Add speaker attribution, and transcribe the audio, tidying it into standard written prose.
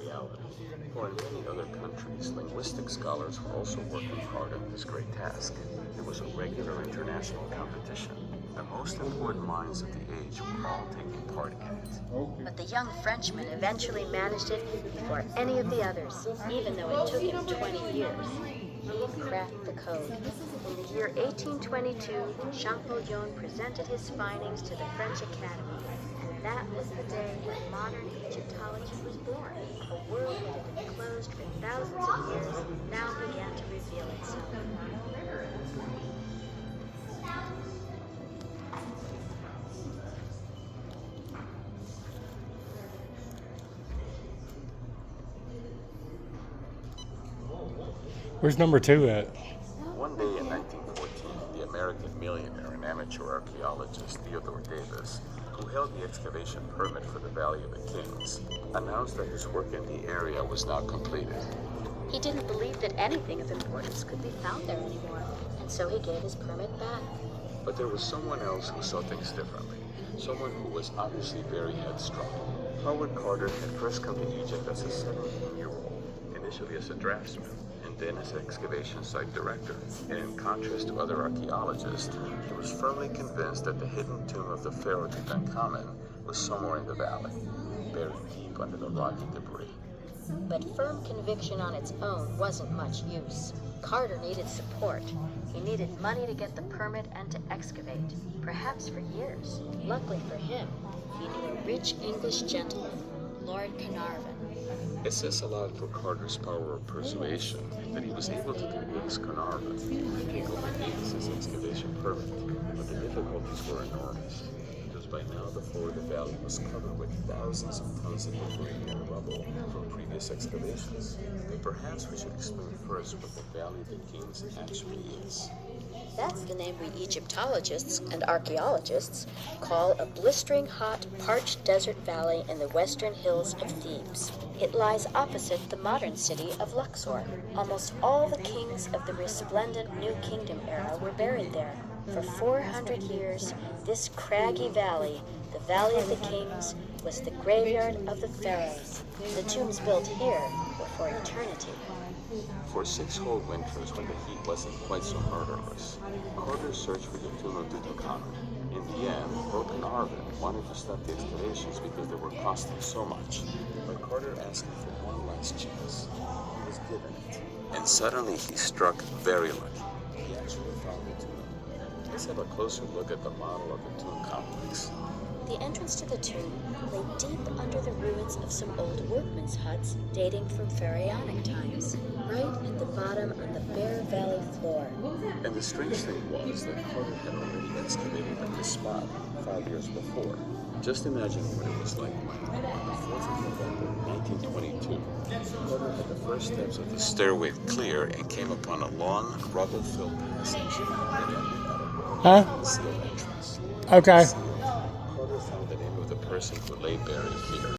Speaker 1: reality. For in many other countries, linguistic scholars were also working hard on this great task. It was a regular international competition. The most important minds of the age were all taking part in it.
Speaker 2: But the young Frenchman eventually managed it before any of the others, even though it took him 20 years. He cracked the code. In the year 1822, Champollion presented his findings to the French Academy, and that was the day when modern Egyptology was born. A world that had been closed for thousands of years now began to reveal itself.
Speaker 3: Where's number 2 at?
Speaker 1: One day in 1914, the American millionaire and amateur archaeologist Theodore Davis, who held the excavation permit for the Valley of the Kings, announced that his work in the area was now completed.
Speaker 2: He didn't believe that anything of importance could be found there anymore, and so he gave his permit back.
Speaker 1: But there was someone else who saw things differently, someone who was obviously very headstrong. Howard Carter had first come to Egypt as a 17-year-old, initially as a draftsman, and then as excavation site director. And in contrast to other archaeologists, he was firmly convinced that the hidden tomb of the pharaoh Tutankhamun was somewhere in the valley, buried deep under the rocky debris.
Speaker 2: But firm conviction on its own wasn't much use. Carter needed support. He needed money to get the permit and to excavate, perhaps for years. Luckily for him, he knew a rich English gentleman, Lord Carnarvon.
Speaker 1: It says a lot for Carter's power of persuasion that he was able to convince Carnarvon to take over Davis's excavation permit, but the difficulties were enormous, because by now the floor of the valley was covered with thousands of tons of debris and rubble from previous excavations. But perhaps we should explain first what the Valley of the Kings actually is.
Speaker 2: That's the name we Egyptologists and archaeologists call a blistering hot, parched desert valley in the western hills of Thebes. It lies opposite the modern city of Luxor. Almost all the kings of the resplendent New Kingdom era were buried there. For 400 years, this craggy valley, the Valley of the Kings, was the graveyard of the pharaohs. The tombs built here were for eternity.
Speaker 1: For 6 whole winters, when the heat wasn't quite so murderous, Carter searched for the tomb of Tutankhamun. In the end, Lord Carnarvon wanted to stop the excavations because they were costing so much. But Carter asked him for one last chance. He was given it. And suddenly he struck very lucky. He actually found the tomb. Let's have a closer look at the model of the tomb complex.
Speaker 2: The entrance to the tomb lay deep under the ruins of some old workmen's huts dating from pharaonic times, right at the bottom on the bare valley floor.
Speaker 1: And the strange thing was that Carter had already excavated at this spot 5 years before. Just imagine what it was like when, on the 4th of November, 1922, Carter had the first steps of the stairway clear and came upon a long, rubble-filled passage that ended at a sealed entrance.
Speaker 3: Okay.
Speaker 1: Carter found the name of the person who lay buried here.